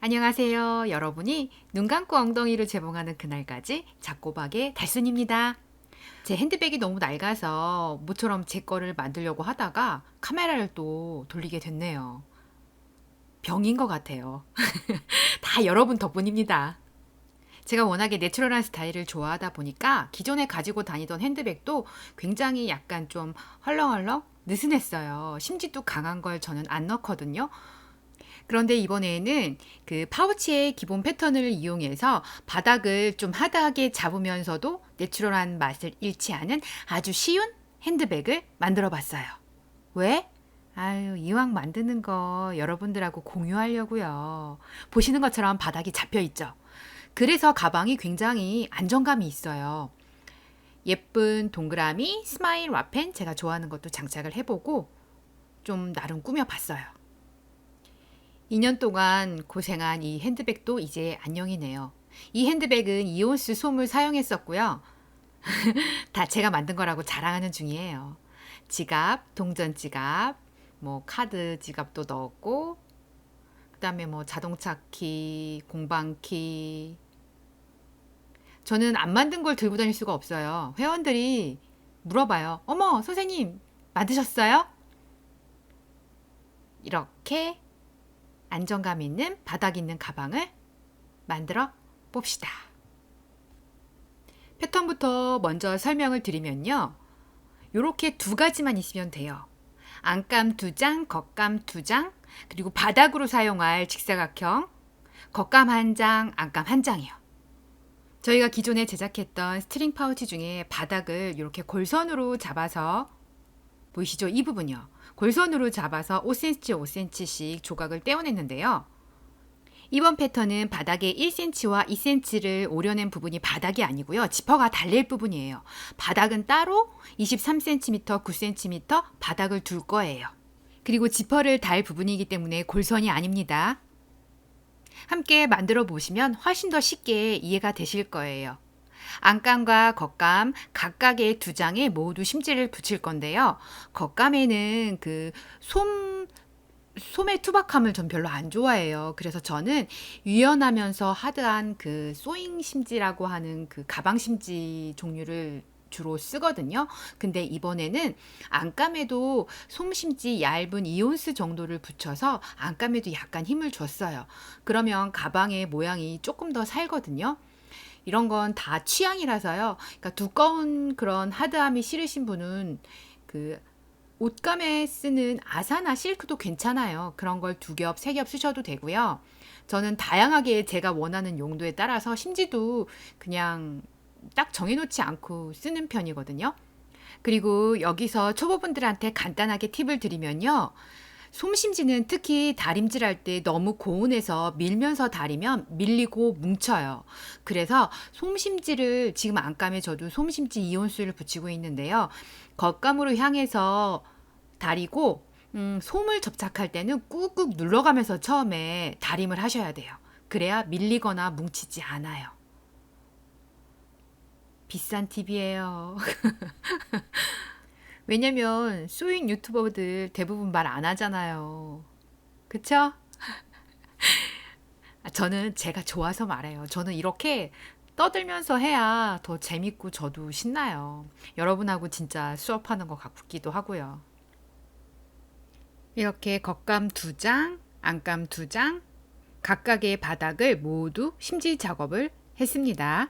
안녕하세요. 여러분이 눈 감고 엉덩이를 재봉하는 그날까지 작고박의 달순입니다. 제 핸드백이 너무 낡아서 모처럼 제 거를 만들려고 하다가 카메라를 또 돌리게 됐네요. 병인 것 같아요. 다 여러분 덕분입니다. 제가 워낙에 내추럴한 스타일을 좋아하다 보니까 기존에 가지고 다니던 핸드백도 굉장히 약간 좀 헐렁헐렁 느슨했어요. 심지도 강한 걸 저는 안 넣거든요. 그런데 이번에는 그 파우치의 기본 패턴을 이용해서 바닥을 좀 하드하게 잡으면서도 내추럴한 맛을 잃지 않은 아주 쉬운 핸드백을 만들어 봤어요. 왜? 아유, 이왕 만드는 거 여러분들하고 공유하려고요. 보시는 것처럼 바닥이 잡혀 있죠. 그래서 가방이 굉장히 안정감이 있어요. 예쁜 동그라미, 스마일 와펜 제가 좋아하는 것도 장착을 해보고 좀 나름 꾸며봤어요. 2년 동안 고생한 이 핸드백도 이제 안녕이네요. 이 핸드백은 이온스 솜을 사용했었고요. 다 제가 만든 거라고 자랑하는 중이에요. 지갑, 동전 지갑, 뭐 카드 지갑도 넣었고, 그다음에 뭐 자동차 키, 공방 키. 저는 안 만든 걸 들고 다닐 수가 없어요. 회원들이 물어봐요. 어머, 선생님, 만드셨어요? 이렇게 안정감 있는 바닥 있는 가방을 만들어 봅시다. 패턴부터 먼저 설명을 드리면요. 이렇게 두 가지만 있으면 돼요. 안감 두 장, 겉감 두 장, 그리고 바닥으로 사용할 직사각형, 겉감 한 장, 안감 한 장이요. 저희가 기존에 제작했던 스트링 파우치 중에 바닥을 이렇게 골선으로 잡아서 보이시죠? 이 부분이요. 골선으로 잡아서 5cm, 5cm씩 조각을 떼어냈는데요. 이번 패턴은 바닥에 1cm와 2cm를 오려낸 부분이 바닥이 아니고요. 지퍼가 달릴 부분이에요. 바닥은 따로 23cm, 9cm 바닥을 둘 거예요. 그리고 지퍼를 달 부분이기 때문에 골선이 아닙니다. 함께 만들어 보시면 훨씬 더 쉽게 이해가 되실 거예요. 안감과 겉감 각각의 두 장에 모두 심지를 붙일 건데요. 겉감에는 그 솜의 투박함을 전 별로 안 좋아해요. 그래서 저는 유연하면서 하드한 그 소잉 심지라고 하는 그 가방 심지 종류를 주로 쓰거든요. 근데 이번에는 안감에도 솜심지 얇은 이온스 정도를 붙여서 안감에도 약간 힘을 줬어요. 그러면 가방의 모양이 조금 더 살거든요. 이런 건 다 취향이라서요. 그러니까 두꺼운 그런 하드함이 싫으신 분은 그 옷감에 쓰는 아사나 실크도 괜찮아요. 그런 걸 두 겹, 세 겹 쓰셔도 되고요. 저는 다양하게 제가 원하는 용도에 따라서 심지도 그냥 딱 정해놓지 않고 쓰는 편이거든요. 그리고 여기서 초보분들한테 간단하게 팁을 드리면요. 솜심지는 특히 다림질할 때 너무 고온에서 밀면서 다리면 밀리고 뭉쳐요. 그래서 솜심지를 지금 안감에 저도 솜심지 이온수를 붙이고 있는데요. 겉감으로 향해서 다리고 솜을 접착할 때는 꾹꾹 눌러가면서 처음에 다림을 하셔야 돼요. 그래야 밀리거나 뭉치지 않아요. 비싼 팁이에요. 왜냐면 소잉 유튜버들 대부분 말 안 하잖아요. 그쵸? 저는 제가 좋아서 말해요. 저는 이렇게 떠들면서 해야 더 재밌고 저도 신나요. 여러분하고 진짜 수업하는 것 같기도 하고요. 이렇게 겉감 두 장, 안감 두 장, 각각의 바닥을 모두 심지 작업을 했습니다.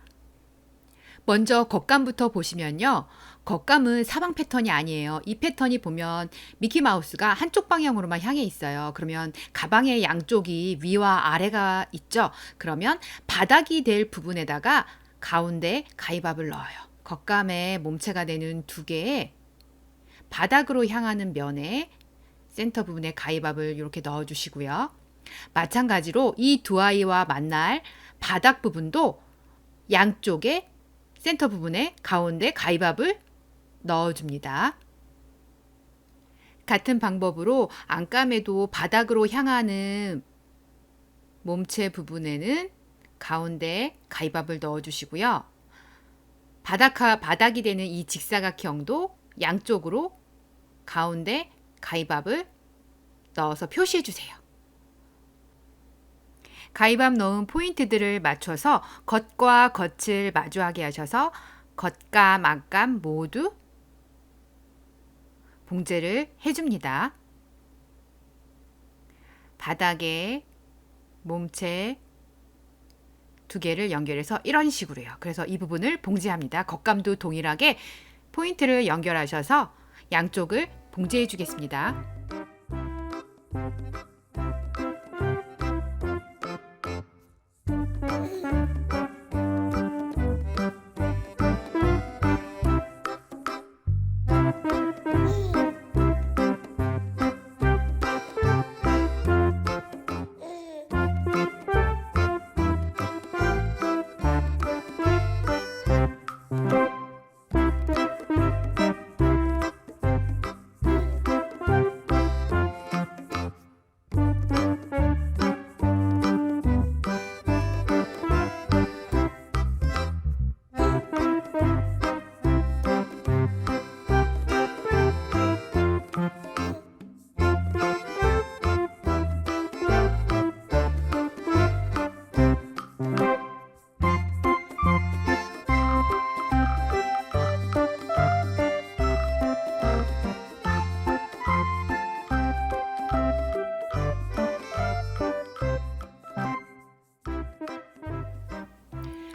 먼저 겉감부터 보시면요. 겉감은 사방 패턴이 아니에요. 이 패턴이 보면 미키마우스가 한쪽 방향으로만 향해 있어요. 그러면 가방의 양쪽이 위와 아래가 있죠. 그러면 바닥이 될 부분에다가 가운데 가위밥을 넣어요. 겉감의 몸체가 되는 두 개의 바닥으로 향하는 면에 센터 부분에 가위밥을 이렇게 넣어주시고요. 마찬가지로 이 두 아이와 만날 바닥 부분도 양쪽에 센터 부분에 가운데 가위밥을 넣어줍니다. 같은 방법으로 안감에도 바닥으로 향하는 몸체 부분에는 가운데 가위밥을 넣어주시고요. 바닥이 되는 이 직사각형도 양쪽으로 가운데 가위밥을 넣어서 표시해 주세요. 가위밥 넣은 포인트들을 맞춰서 겉과 겉을 마주하게 하셔서 겉감, 앞감 모두 봉제를 해줍니다. 바닥에 몸체 두 개를 연결해서 이런 식으로요. 그래서 이 부분을 봉제합니다. 겉감도 동일하게 포인트를 연결하셔서 양쪽을 봉제해 주겠습니다.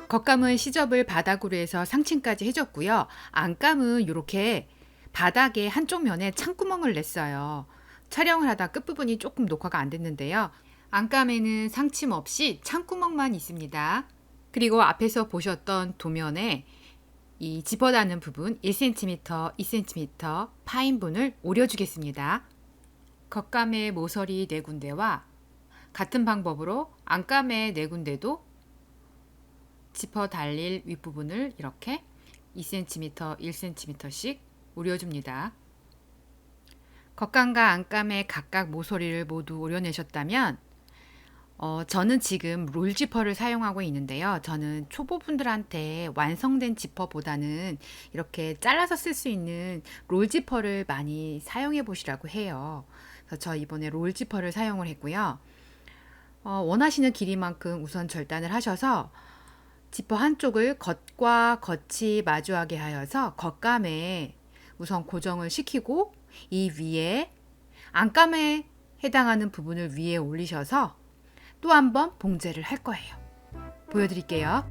겉감은 시접을 바닥으로 해서 상층까지 해줬고요. 안감은 이렇게 바닥에 한쪽 면에 창구멍을 냈어요. 촬영을 하다 끝부분이 조금 녹화가 안 됐는데요. 안감에는 상침 없이 창구멍만 있습니다. 그리고 앞에서 보셨던 도면에 이 집어닿는 부분 1cm, 2cm 파인분을 오려주겠습니다. 겉감의 모서리 4군데와 같은 방법으로 안감의 4군데도 지퍼 달릴 윗부분을 이렇게 2cm, 1cm씩 오려줍니다. 겉감과 안감의 각각 모서리를 모두 오려내셨다면 저는 지금 롤 지퍼를 사용하고 있는데요. 저는 초보분들한테 완성된 지퍼보다는 이렇게 잘라서 쓸 수 있는 롤 지퍼를 많이 사용해 보시라고 해요. 그래서 저 이번에 롤 지퍼를 사용을 했고요. 원하시는 길이만큼 우선 절단을 하셔서 지퍼 한쪽을 겉과 겉이 마주하게 하여서 겉감에 우선 고정을 시키고 이 위에 안감에 해당하는 부분을 위에 올리셔서 또 한번 봉제를 할 거예요. 보여드릴게요.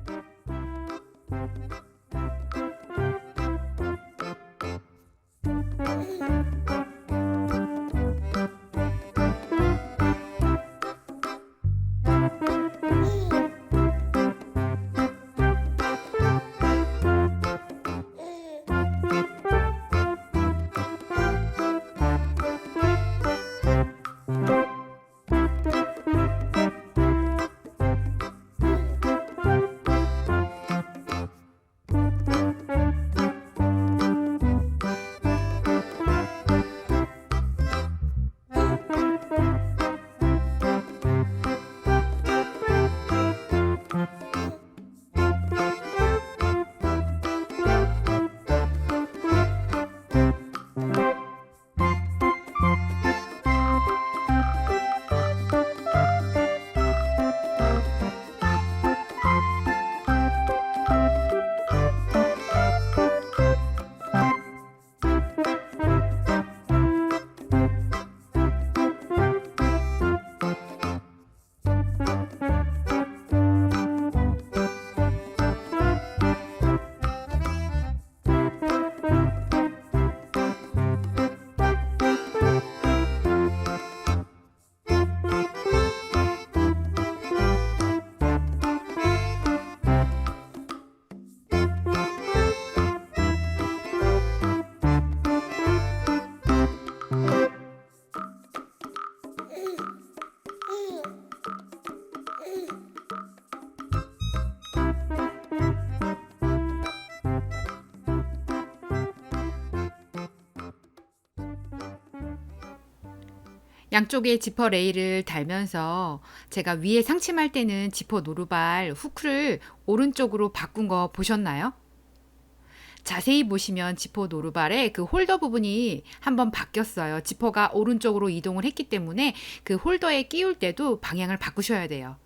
양쪽에 지퍼 레일을 달면서 제가 위에 상침할 때는 지퍼 노루발 후크를 오른쪽으로 바꾼 거 보셨나요? 자세히 보시면 지퍼 노루발의 그 홀더 부분이 한번 바뀌었어요. 지퍼가 오른쪽으로 이동을 했기 때문에 그 홀더에 끼울 때도 방향을 바꾸셔야 돼요.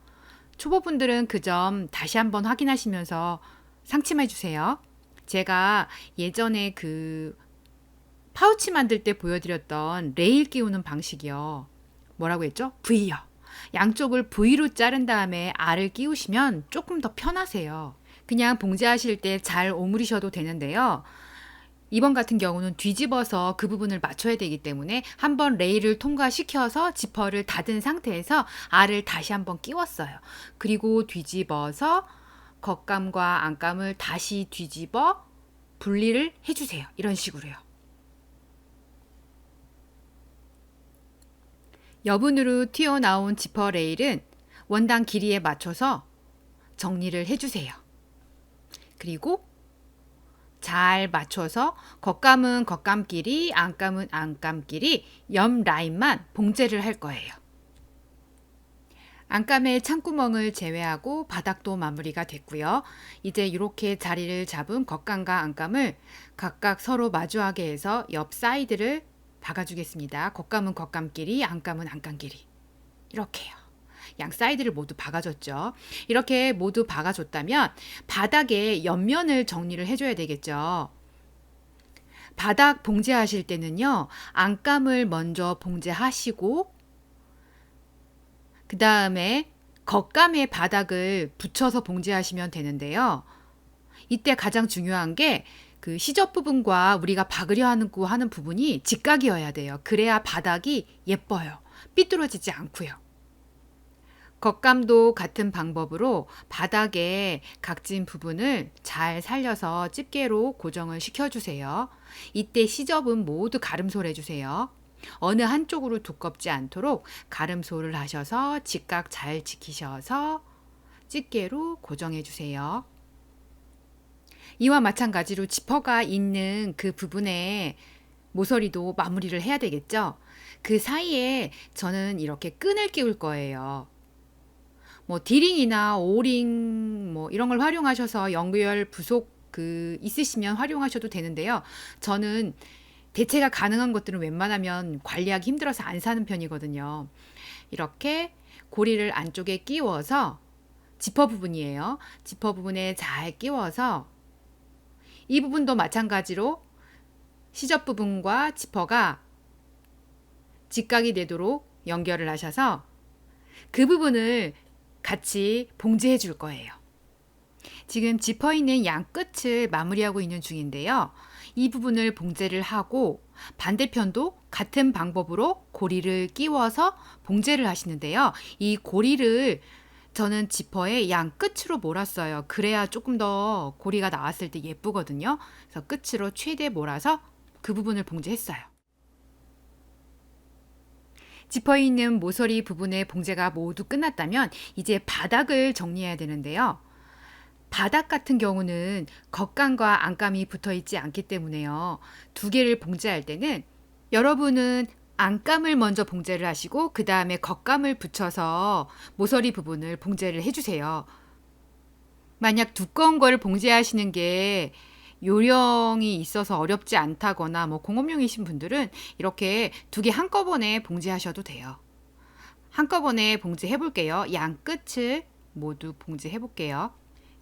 초보분들은 그 점 다시 한번 확인하시면서 상침해 주세요. 제가 예전에 그 파우치 만들 때 보여드렸던 레일 끼우는 방식이요. 뭐라고 했죠? V요. 양쪽을 V로 자른 다음에 알을 끼우시면 조금 더 편하세요. 그냥 봉제하실 때 잘 오므리셔도 되는데요. 이번 같은 경우는 뒤집어서 그 부분을 맞춰야 되기 때문에 한번 레일을 통과시켜서 지퍼를 닫은 상태에서 알을 다시 한번 끼웠어요. 그리고 뒤집어서 겉감과 안감을 다시 뒤집어 분리를 해주세요. 이런 식으로요. 여분으로 튀어나온 지퍼 레일은 원단 길이에 맞춰서 정리를 해주세요. 그리고 잘 맞춰서 겉감은 겉감 길이, 안감은 안감 길이, 옆 라인만 봉제를 할 거예요. 안감의 창구멍을 제외하고 바닥도 마무리가 됐고요. 이제 이렇게 자리를 잡은 겉감과 안감을 각각 서로 마주하게 해서 옆 사이드를 박아주겠습니다. 겉감은 겉감 길이, 안감은 안감 길이. 이렇게요. 양 사이드를 모두 박아줬죠. 이렇게 모두 박아줬다면 바닥의 옆면을 정리를 해줘야 되겠죠. 바닥 봉제하실 때는요. 안감을 먼저 봉제하시고 그 다음에 겉감의 바닥을 붙여서 봉제하시면 되는데요. 이때 가장 중요한 게 그 시접 부분과 우리가 박으려 하는 부분이 직각이어야 돼요. 그래야 바닥이 예뻐요. 삐뚤어지지 않고요. 겉감도 같은 방법으로 바닥에 각진 부분을 잘 살려서 집게로 고정을 시켜주세요. 이때 시접은 모두 가름소를 해주세요. 어느 한쪽으로 두껍지 않도록 가름소를 하셔서 직각 잘 지키셔서 집게로 고정해 주세요. 이와 마찬가지로 지퍼가 있는 그 부분에 모서리도 마무리를 해야 되겠죠. 그 사이에 저는 이렇게 끈을 끼울 거예요. 뭐 디링이나 오링 뭐 이런 걸 활용하셔서 연결 부속 있으시면 활용하셔도 되는데요. 저는 대체가 가능한 것들은 웬만하면 관리하기 힘들어서 안 사는 편이거든요. 이렇게 고리를 안쪽에 끼워서 지퍼 부분이에요. 지퍼 부분에 잘 끼워서 이 부분도 마찬가지로 시접 부분과 지퍼가 직각이 되도록 연결을 하셔서 그 부분을 같이 봉제해 줄 거예요. 지금 지퍼 있는 양 끝을 마무리하고 있는 중인데요. 이 부분을 봉제를 하고 반대편도 같은 방법으로 고리를 끼워서 봉제를 하시는데요. 이 고리를 저는 지퍼의 양 끝으로 몰았어요. 그래야 조금 더 고리가 나왔을 때 예쁘거든요. 그래서 끝으로 최대 몰아서 그 부분을 봉제했어요. 지퍼에 있는 모서리 부분의 봉제가 모두 끝났다면 이제 바닥을 정리해야 되는데요. 바닥 같은 경우는 겉감과 안감이 붙어 있지 않기 때문에요. 두 개를 봉제할 때는 여러분은 안감을 먼저 봉제를 하시고 그 다음에 겉감을 붙여서 모서리 부분을 봉제를 해주세요. 만약 두꺼운 거를 봉제하시는 게 요령이 있어서 어렵지 않다거나 뭐 공업용이신 분들은 이렇게 두 개 한꺼번에 봉제하셔도 돼요. 한꺼번에 봉제해 볼게요. 양 끝을 모두 봉제해 볼게요.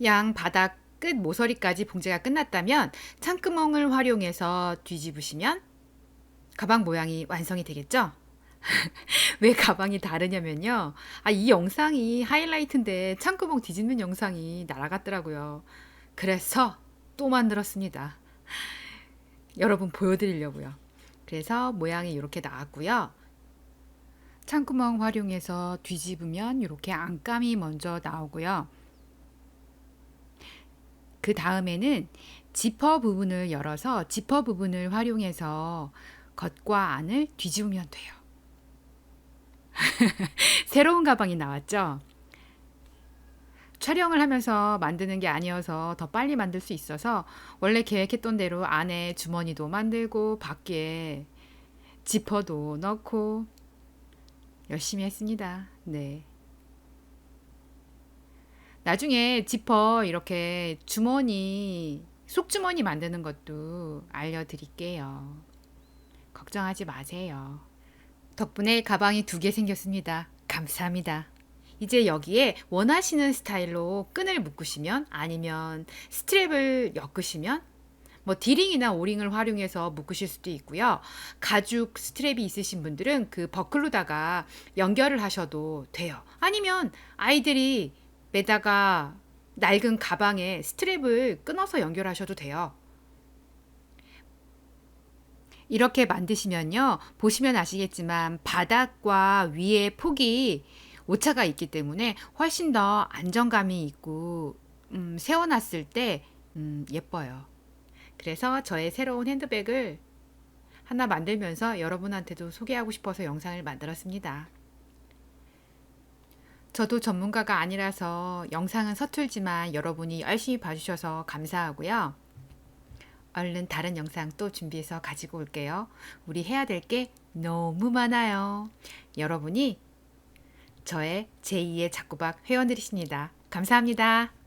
양 바닥 끝 모서리까지 봉제가 끝났다면 창구멍을 활용해서 뒤집으시면 가방 모양이 완성이 되겠죠? 왜 가방이 다르냐면요. 이 영상이 하이라이트인데 창구멍 뒤집는 영상이 날아갔더라고요. 그래서 또 만들었습니다. 여러분 보여드리려고요. 그래서 모양이 이렇게 나왔고요. 창구멍 활용해서 뒤집으면 이렇게 안감이 먼저 나오고요. 그 다음에는 지퍼 부분을 열어서 지퍼 부분을 활용해서 겉과 안을 뒤집으면 돼요. 새로운 가방이 나왔죠? 촬영을 하면서 만드는 게 아니어서 더 빨리 만들 수 있어서 원래 계획했던 대로 안에 주머니도 만들고 밖에 지퍼도 넣고 열심히 했습니다. 네. 나중에 지퍼 이렇게 주머니, 속주머니 만드는 것도 알려드릴게요. 걱정하지 마세요. 덕분에 가방이 2개 생겼습니다. 감사합니다. 이제 여기에 원하시는 스타일로 끈을 묶으시면 아니면 스트랩을 엮으시면 뭐 디링이나 오링을 활용해서 묶으실 수도 있고요. 가죽 스트랩이 있으신 분들은 그 버클로다가 연결을 하셔도 돼요. 아니면 아이들이 매다가 낡은 가방에 스트랩을 끊어서 연결하셔도 돼요. 이렇게 만드시면요. 보시면 아시겠지만 바닥과 위에 폭이 오차가 있기 때문에 훨씬 더 안정감이 있고 세워놨을 때 예뻐요. 그래서 저의 새로운 핸드백을 하나 만들면서 여러분한테도 소개하고 싶어서 영상을 만들었습니다. 저도 전문가가 아니라서 영상은 서툴지만 여러분이 열심히 봐주셔서 감사하고요. 얼른 다른 영상 또 준비해서 가지고 올게요. 우리 해야 될 게 너무 많아요. 여러분이 저의 제2의 자꾸박 회원들이십니다. 감사합니다.